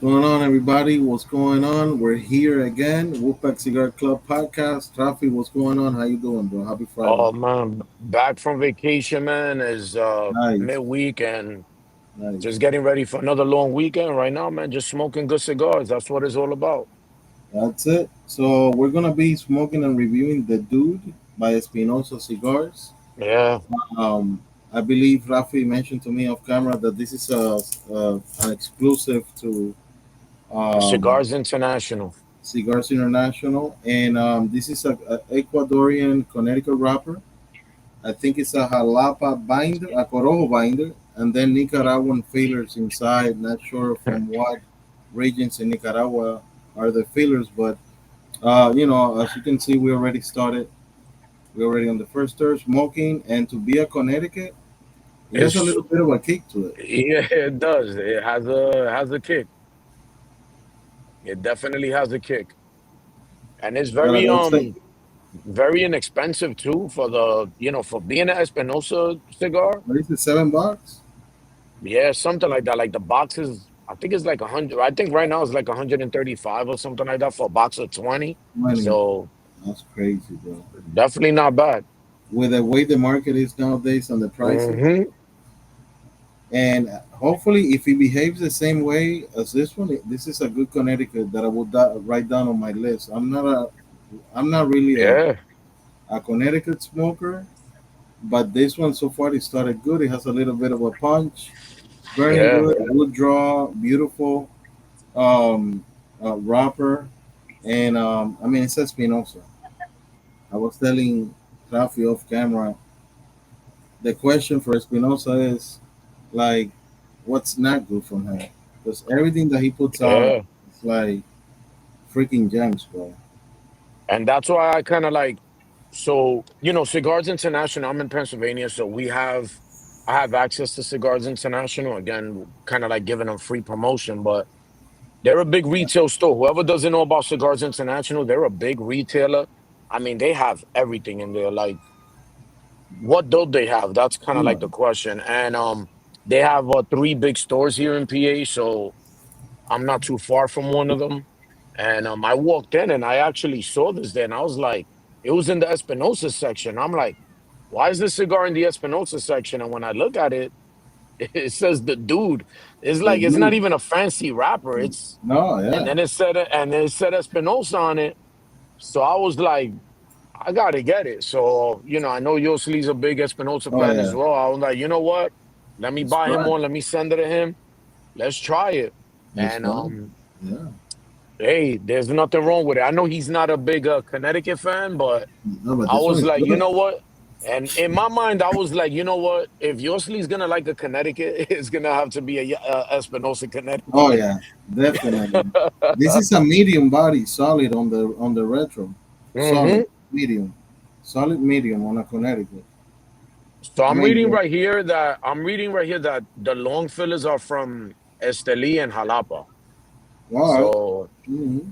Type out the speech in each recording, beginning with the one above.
going on, everybody? What's going on? We're here again. Wolfpack Cigar Club podcast. Rafi, what's going on? How you doing, bro? Happy Friday. Oh man, back from vacation, man, is Nice, midweek and nice. just getting ready for another long weekend right now, man. Just smoking good cigars. That's what it's all about. That's it. So we're gonna be smoking and reviewing the Dude by Espinosa Cigars. Yeah, Um, I believe Rafi mentioned to me off camera that this is an exclusive to um, Cigars International. Cigars International, and this is a Ecuadorian Connecticut wrapper. I think it's a jalapa binder, a corojo binder, and then Nicaraguan fillers inside. Not sure from what regions in Nicaragua are the fillers, but as you can see, we already started. We're already on the first stir smoking, and to be a Connecticut, it has a It's little bit of a kick to it. yeah, it does. It has a kick. It definitely has a kick, and it's But I very would say, very inexpensive too for for being an Espinosa cigar. what is it, $7? Yeah, something like that. Like the boxes, I think it's like 100. I think right now it's like 135 or something like that for a box of 20. 20. So That's crazy, bro. definitely not bad. With the way the market is nowadays and the prices, Hmm. and hopefully, if he behaves the same way as this one, this is a good Connecticut that I would write down on my list. I'm not really Yeah, a Connecticut smoker, but this one so far it started good. It has a little bit of a punch, burning yeah, good, good draw, beautiful um, wrapper, and I mean it's Espinosa. I was telling Rafi off camera. The question for Espinosa is like, what's not good from him? Because everything that he puts out yeah. is like freaking gems, bro. And that's why I kind of like, so, Cigars International, I'm in Pennsylvania, so I have access to Cigars International. Again, kind of like giving them free promotion, but they're a big retail store. Whoever doesn't know about Cigars International, they're a big retailer. I mean, they have everything in there. Like, what don't they have? That's kind of Yeah, like the question. And they have three big stores here in PA, so I'm not too far from one of them. And I walked in and I actually saw this there, and I was like, it was in the Espinosa section. I'm like, why is this cigar in the Espinosa section? And when I look at it, it says the Dude. It's the like it's not dude. even a fancy wrapper. It's No, and yeah, then it said Espinosa on it. So I was like, I gotta get it. So, I know Yoseli's a big Espinosa oh fan as yeah, well. I was like, you know what? Let me that's buy him right, one. Let me send it to him. Let's try it. that's And right. Yeah, hey, there's nothing wrong with it. I know he's not a big Connecticut fan, but no, but I this one was is like, you good. know what? And in my mind, I was like, you know what? If Yoseli's gonna like a Connecticut, it's gonna have to be a Espinosa Oh Connecticut. yeah, definitely. This is a medium body, solid on the retro, solid Hmm. medium, solid medium on a Connecticut. So I mean, bro, I'm reading right here that the long fillers are from Esteli and Jalapa. all right. So, Mm-hmm.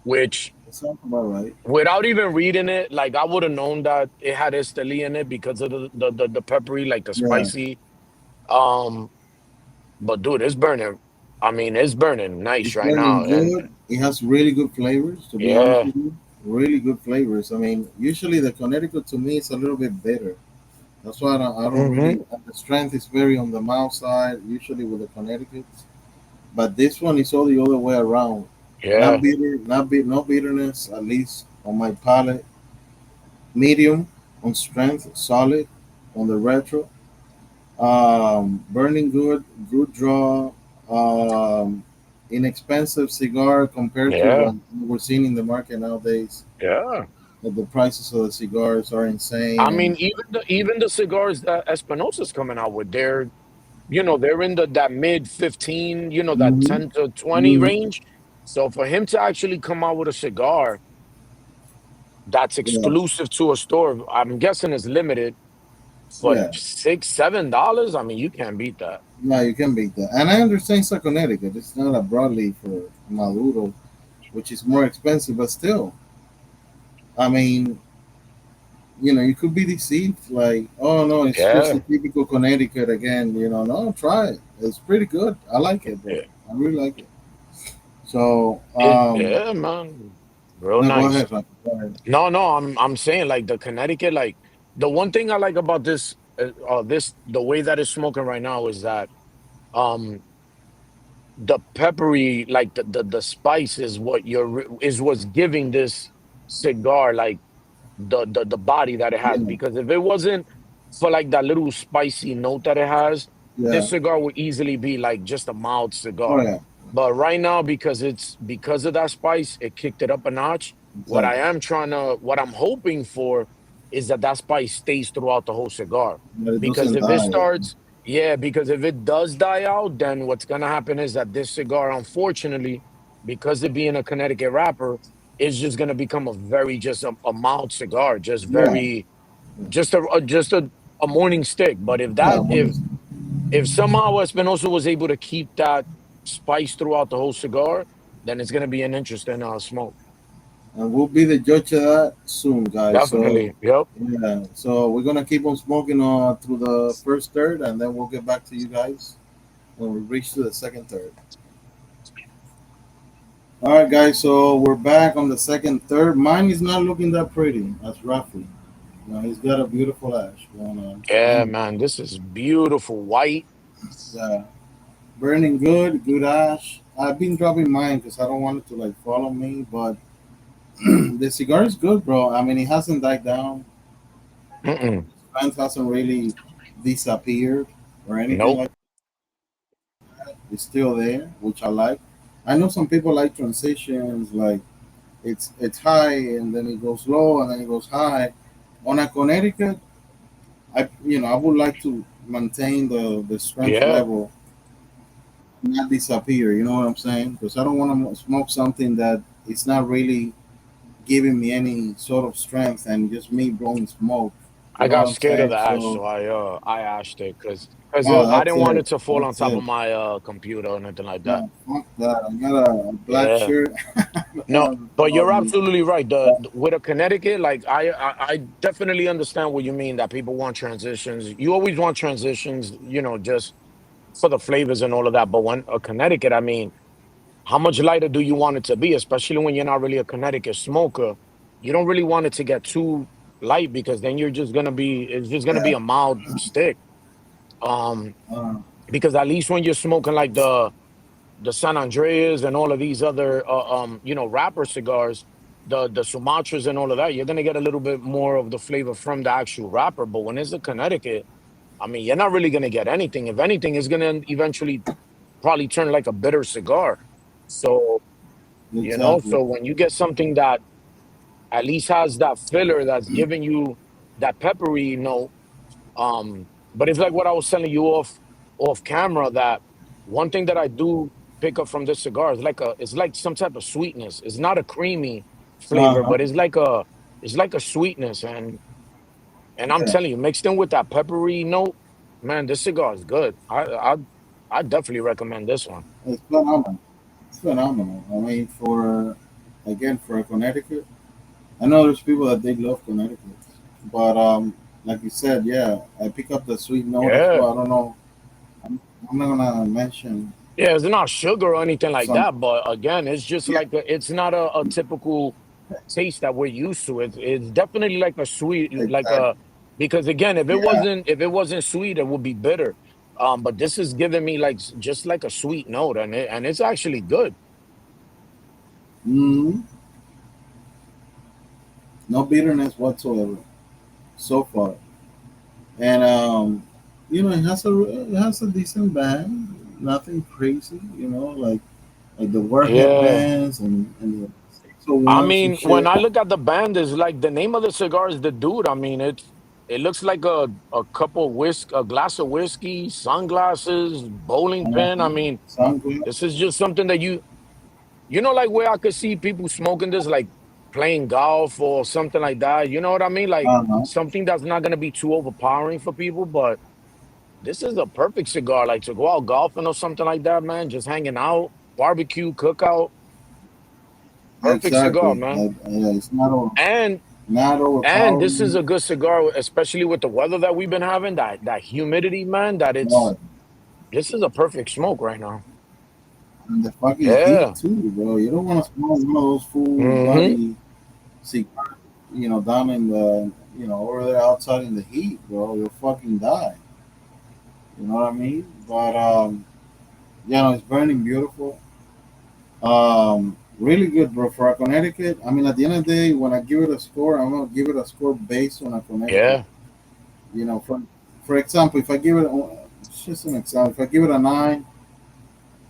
which That sounds about right. without even reading it, like I would have known that it had Esteli in it because of the peppery, like the Yeah, spicy. Um, but dude, it's burning. I mean, it's burning nice it's right now. burning And good. It has really good flavors, to be honest yeah, with you. Really good flavors. I mean, usually the Connecticut to me is a little bit bitter. That's why I don't really. hmm, The strength is very on the mouth side, usually with the Connecticut's. But this one is all the other way around. Not yeah, bitter, no bitterness, at least on my palate. Medium on strength, solid on the retro. Burning good, good draw. Um, Inexpensive cigar compared to yeah, what we're seeing in the market nowadays. yeah. That the prices of the cigars are insane, I and mean, even the cigars that Espinosa's coming out with, they're in that mid 15, that Mhm, 10 to 20 mhm, range. So for him to actually come out with a cigar that's yeah, exclusive to a store, I'm guessing is limited for yeah. $6, $7. I mean, you can't beat that. No, you can beat that. And I understand it's a Connecticut. It's not a broadleaf for Maduro, which is more expensive, but still, I mean, you could be deceived. Like, oh no, it's just a Yeah. typical Connecticut again. No, try it. It's pretty good. I like it, bro. I really like it. So, Yeah, man, real no, go nice. ahead, Frank. Go ahead. No, no, I'm saying like the Connecticut, like the one thing I like about this the way that it's smoking right now is that um the peppery, like the spice is what is what's giving this cigar like the body that it has. Yeah, Because if it wasn't for like that little spicy note that it has, yeah. this cigar would easily be like just a mild Oh cigar. yeah, But right now, because of that spice, it kicked it up a notch. exactly. What I'm hoping for is that that spice stays throughout the whole cigar. But it Because doesn't if it die. Yeah, starts, yeah, because if it does die out, then what's gonna happen is that this cigar, unfortunately, because it being a Connecticut wrapper, is just gonna become a very just a mild cigar, just yeah. very just a morning stick. But Yeah, when if somehow Espinosa was able to keep that spice throughout the whole cigar, then it's gonna be an interesting smoke. and we'll be the judge of that soon, guys. So Definitely. Yep. yeah, so we're gonna keep on smoking through the first third, and then we'll get back to you guys when we reach to the second third. All right, guys. So we're back on the second third. Mine is not looking that pretty as Rafi. No, he's got a beautiful ash going on. Yeah, Anyway, man. This is beautiful. White. yeah, burning good, good ash. I've been dropping mine because I don't want it to like follow me, but the cigar is good, bro. I mean, it hasn't died down. Mm-mm. Strength hasn't really disappeared or anything Nope. like that. It's still there, which I like. I know some people like transitions, like it's high and then it goes low and then it goes high. On a Connecticut, I would like to maintain the strength Yeah. level, not disappear. You know what I'm saying? Because I don't want to smoke something that it's not really giving me any sort of strength and just me blowing smoke. You I know what got I'm scared of saying? the ash, so So, I ashed it because oh, I that's didn't want it. it to fall on That's top of it. my computer or anything like that. No, fuck that. I got a black Yeah. shirt. No, but you're Um, absolutely right. but, With a Connecticut, like I definitely understand what you mean that people want transitions. You always want transitions, just for the flavors and all of that. But when a Connecticut, I mean, how much lighter do you want it to be? Especially when you're not really a Connecticut smoker, you don't really want it to get too light because then it's just gonna be yeah. a mild stick. Um, Uh, because at least when you're smoking like the San Andreas and all of these other wrapper cigars, the Sumatras and all of that, you're gonna get a little bit more of the flavor from the actual wrapper. But when it's a Connecticut, I mean, you're not really gonna get anything. If anything, it's gonna eventually probably turn like a bitter cigar. So, exactly. so when you get something that at least has that filler that's giving you that peppery note, but it's like what I was telling you off camera that one thing that I do pick up from this cigar is it's like some type of sweetness. It's not a creamy Uh flavor, huh. but it's like a sweetness, and I'm Yeah. telling you, mixed in with that peppery note, man, this cigar is good. I definitely recommend this one. It's phenomenal. It's phenomenal. I mean, for Connecticut, I know there's people that they love Connecticut, but like you said, yeah, I pick up the sweet note as Yeah. well. I don't know. I'm not gonna mention Yeah, it's not sugar or anything like some. that, but again, it's just Yeah, like it's not a typical taste that we're used to. It's definitely like a sweet, like exactly. a because again, Yeah. if it wasn't sweet, it would be bitter. But this is giving me like just like a sweet note, and it's actually good. Mm, no bitterness whatsoever so far, and it has a decent band. Nothing crazy, like the warhead Yeah. bands and the 601s I and mean, when shit. I look at the band, is like the name of the cigar is the Dude. I mean, it looks like a cup of a glass of whiskey, sunglasses, bowling pin. I Uh-huh. mean, Sunglasses. this is just something that like where I could see people smoking this, like playing golf or something like that. You know what I mean? Like Uh-huh. something that's not gonna be too overpowering for people, but this is a perfect cigar, like to go out golfing or something like that, man. Just hanging out, barbecue, cookout, perfect cigar, Exactly. man. Yeah, it's And not and this is overpowering. a good cigar, especially with the weather that we've been having, that humidity, man. No, This is a perfect smoke right now. and the fucking heat Yeah. too, bro. You don't want to smoke one of those full Hmm. body cigars, down in the, over there outside in the heat, bro. You'll fucking die. You know what I mean? But it's burning beautiful. Really good, bro. For a Connecticut, I mean, at the end of the day, when I give it a score, I'm gonna give it a score based on a Connecticut. Yeah. For example, if I give it, it's just an example. If I give it a 9,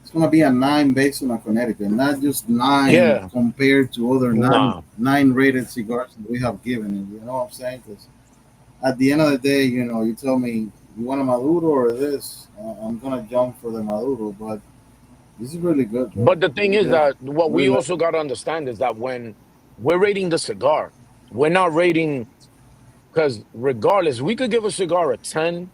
it's gonna be a 9 based on a Connecticut, not just 9 Yeah. compared to other Nah. nine rated cigars that we have given it. You know what I'm saying? Because at the end of the day, you tell me you want a Maduro or this, I'm gonna jump for the Maduro. But this is really good, bro. But the thing Really is good. that what we Really like also got to understand is that when we're rating the cigar, we're not rating because regardless, we could give a cigar a 10.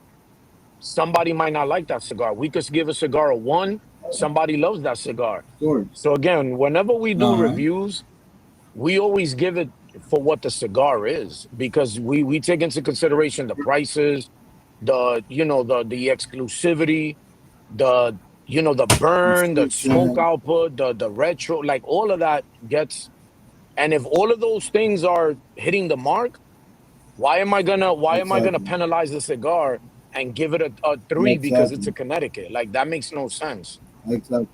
Somebody might not like that cigar. We could give a cigar a 1. Somebody loves that cigar. it. So again, whenever we do Uh huh. reviews, we always give it for what the cigar is because we take into consideration the prices, the the exclusivity, the the burn, the smoke Inscription. output, the retro, like all of that gets. And if all of those things are hitting the mark, why am I gonna Exactly. penalize the cigar and give it a 3 because it's Exactly. a Connecticut? Like that makes no sense. Exactly.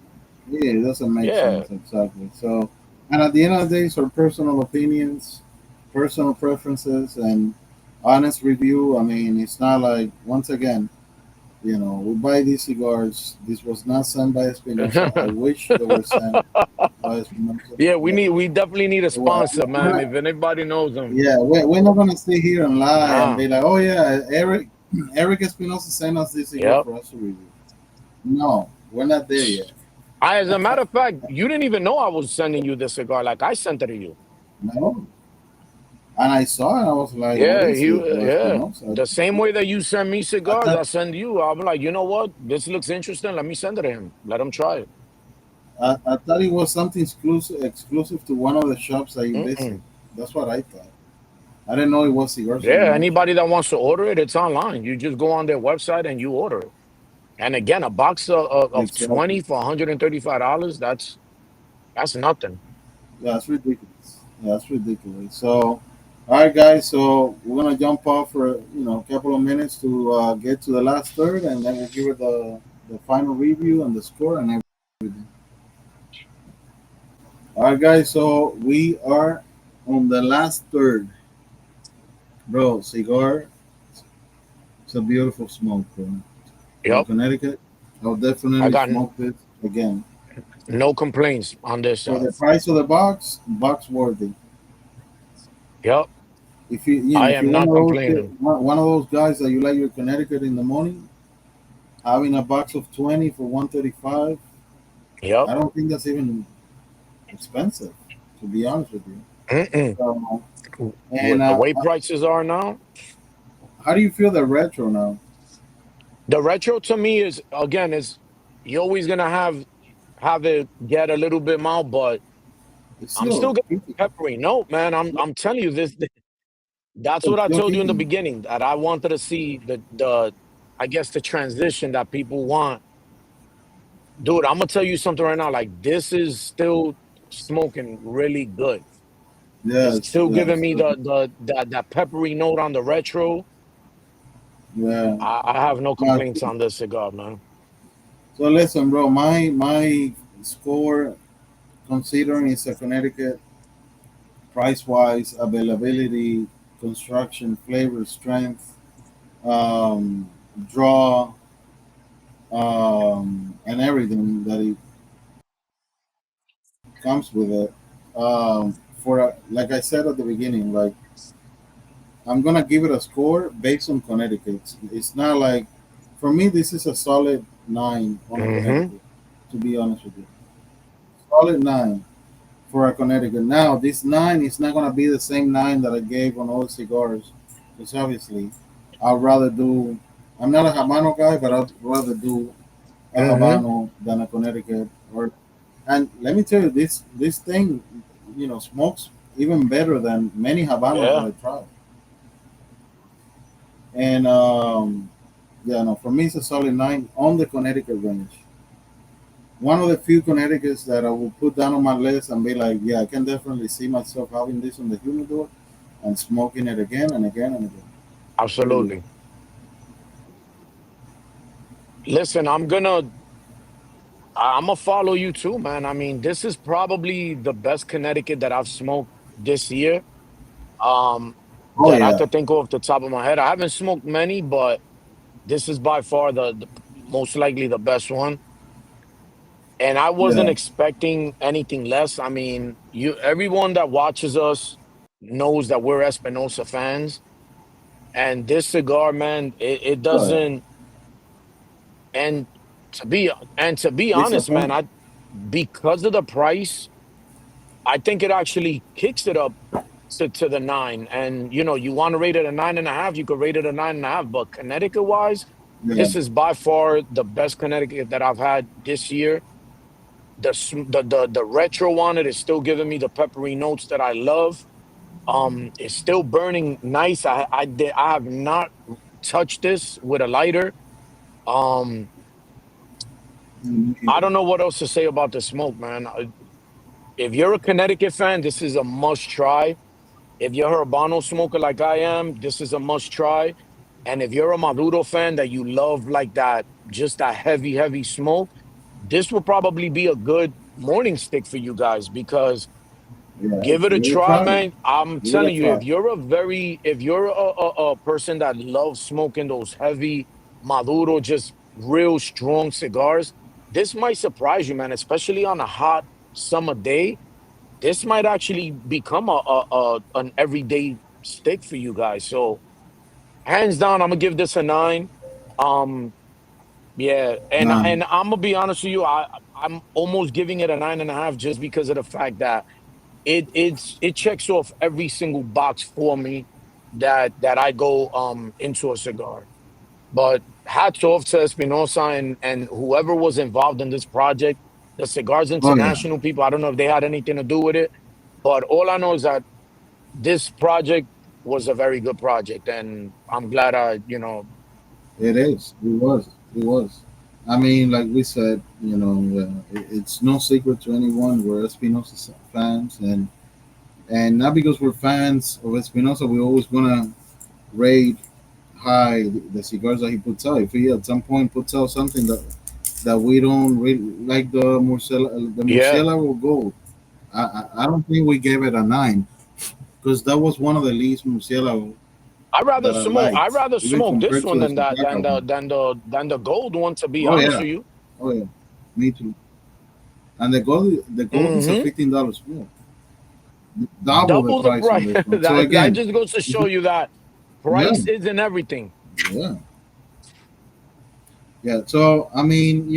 Yeah, it doesn't make Yeah. sense. Exactly. So, and at the end of the day, it's our personal opinions, personal preferences, and honest review. I mean, it's not like, once again, we buy these cigars. This was not sent by Espinosa. I wish they were sent by Espinosa. Yeah, But, we definitely need a well, sponsor, man. If anybody knows them. yeah, we're not gonna sit here and lie and Nah. be like, oh yeah, Eric Espinosa sent us this cigar Yep. for us to review. No, we're not there yet. As a matter of fact, you didn't even know I was sending you this cigar. Like I sent it to you. No, and I saw it. I was like, what Yeah, is this, bro? yeah. Espinosa? The same way that you send me I cigars, I thought send you. I'm like, you know what? This looks interesting. Let me send it to him. Let him try it. I thought it was something exclusive to one of the shops that you visit. Mm-mm. That's what I thought. I didn't know it was Cigars Yeah, International. anybody that wants to order it, it's online. You just go on their website and you order it. And again, a box of Exactly. 20 for $135, that's nothing. Yeah, that's ridiculous. Yeah, that's ridiculous. So, all right, guys. So we're gonna jump off for a couple of minutes to get to the last third, and then we'll give it the final review and the score and everything. All right, guys. So we are on the last third, bro. Cigar. It's a beautiful smoke, bro. For a Yep. Connecticut, I'll I definitely got smoke this again. no complaints on this For the side. price of the box worthy. Yep. If I if you're am not complaining. one of those guys that you like your Connecticut in the morning, having a box of 20 for 135, Yep. I don't think that's even expensive, to be honest with you. Mm-mm. So, and With the way prices are now, how do you feel the retro now? the retro to me is again is you're always gonna have it get a little bit mild, but It's I'm still still getting kicking. peppery. No, man, I'm telling you this. That's what It's I still told you in the kicking. beginning that I wanted to see the I guess the transition that people want. Dude, I'm gonna tell you something right now. Like this is still smoking really good. It's Yes, still giving yes, me that peppery note on the retro. yeah. I have no Yeah. complaints on this cigar, man. So listen, bro. My score, considering it's a Connecticut, price wise, availability, construction, flavor, strength, um, draw, and everything that it comes with it. Like I said at the beginning, like I'm gonna give it a score based on Connecticut. It's not like, for me, this is a solid 9 on a Hmm. Connecticut. To be honest with you, solid 9 for a Connecticut. Now, this 9 is not gonna be the same 9 that I gave on all cigars, because obviously, I'd rather do. I'm not a Habano guy, but I'd rather do a Hmm. Habano than a Connecticut. And let me tell you, this thing, smokes even better than many Habanos that Yeah. I tried. And yeah, no, for me it's a solid 9 on the Connecticut range. one of the few Connecticut's that I will put down on my list and be like, yeah, I can definitely see myself having this on the humidor and smoking it again and again and again. Really. Absolutely. Listen, I'm gonna follow you too, man. I mean, this is probably the best Connecticut that I've smoked this year. Oh That I yeah, could think of off the top of my head. I haven't smoked many, but this is by far the most likely the best one. And I wasn't yeah. expecting anything less. I mean, everyone that watches us knows that we're Espinosa fans. And this cigar, man, it Oh yeah. doesn't and to be honest, man, Disappoint. I because of the price, I think it actually kicks it up to the nine. And you want to rate it a 9.5, you could rate it a 9.5. But Connecticut wise, Yeah. this is by far the best Connecticut that I've had this year. The retro on it is still giving me the peppery notes that I love. It's still burning nice. I have not touched this with a lighter. Um, I Mm, don't know what else to say about the smoke, man. If you're a Connecticut fan, this is a must try. If you're a Habano smoker like I am, this is a must try. And if you're a Maduro fan that you love like that, just that heavy, heavy smoke, this will probably be a good morning stick for you guys because yeah. give it a Give it a try, try. man. I'm Give it a telling you, try. if you're a person that loves smoking those heavy Maduro, just real strong cigars, this might surprise you, man, especially on a hot summer day. This might actually become an everyday stick for you guys. So hands down, I'm gonna give this a nine. Um, yeah, Nah. and I'm gonna be honest with you, I'm almost giving it a 9.5 just because of the fact that it checks off every single box for me that I go into a cigar. But hats off to Espinosa and whoever was involved in this project, the Cigars Oh yeah. International people. I don't know if they had anything to do with it, but all I know is that this project was a very good project, and I'm glad It is. It was. It was. I mean, like we said, it's no secret to anyone we're Espinosa fans, and not because we're fans of Espinosa, we always gonna rate high the cigars that he puts out. If he at some point puts out something that we don't really like, the yeah. Murcielago Gold, I don't think we gave it a nine because that was one of the least Murcielago that I I'd liked, rather even smoke this compared to one the than that Tobacco one. than the gold one. To be Oh honest yeah, with you, oh yeah, me too. And the gold is a hmm $15 more, double the double the price on price. this one. So That again, just goes to it's show not, you that yeah, price isn't everything. yeah, yeah. So I mean,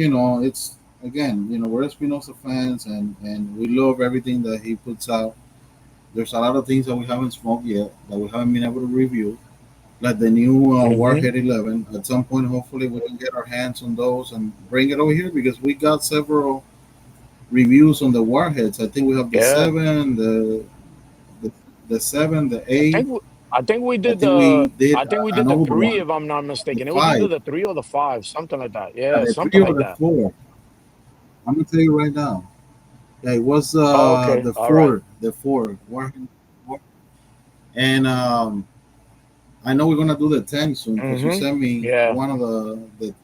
it's again, we're Espinosa fans, and we love everything that he puts out. There's a lot of things that we haven't smoked yet that we haven't been able to review, like the new Hmm. Warhead 11. At some point, hopefully, we can get our hands on those and bring it over here because we got several reviews on the Warheads. I think we have the Yeah, seven, the, the seven, the I eight. think I think we I did think we the did I think we did an the old three one, if I'm not the mistaken. It was either five, the three or the five, something like that. Yeah, the something three or like the that. four. I'm gonna tell you right now. Yeah, it was Oh, okay, the all right. four, Warhead, and I know we're gonna do the 10 soon because you sent me Yeah, one of the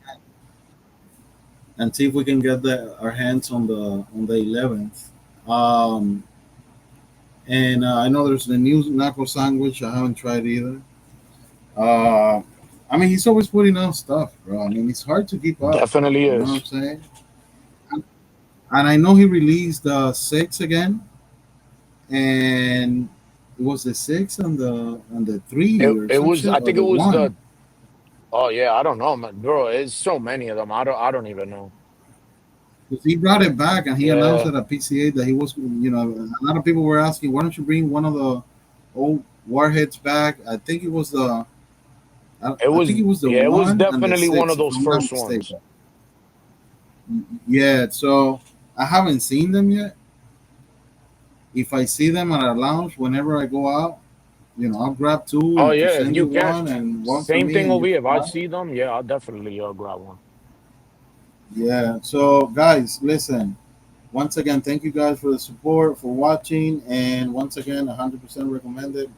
and see if we can get our hands on the 11th. Um, and I know there's the new Naco sandwich. I haven't tried either. Uh, I mean, he's always putting out stuff, bro. I mean, it's hard to keep up. definitely You know what I'm is. saying? And I know he released six again, and it was the six and the three or It some was shit I or think the it was one. the oh yeah, I don't know, man. Bro, it's so many of them. I don't even know. Because he brought it back and he announced Yeah. at a PCA that he was, a lot of people were asking, why don't you bring one of the old warheads back? I think it was the It was one and the definitely one of six, if those I'm not first ones. mistaken. Yeah, so I haven't seen them yet. If I see them at a lounge whenever I go out, I'll grab two Oh and to yeah, if send you you can. one and one for Same me thing and over you here. for If I mine. see them, yeah, I'll definitely grab one. Yeah. So, guys, listen. Once again, thank you guys for the support, for watching, and once again, 100% recommended.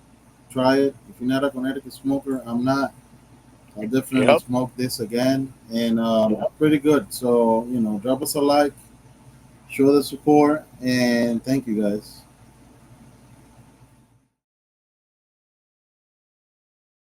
Try it. If you're not a Connecticut smoker, I'm not. I'll definitely Yep. smoke this again, and pretty good. So, drop us a like, show the support, and thank you guys.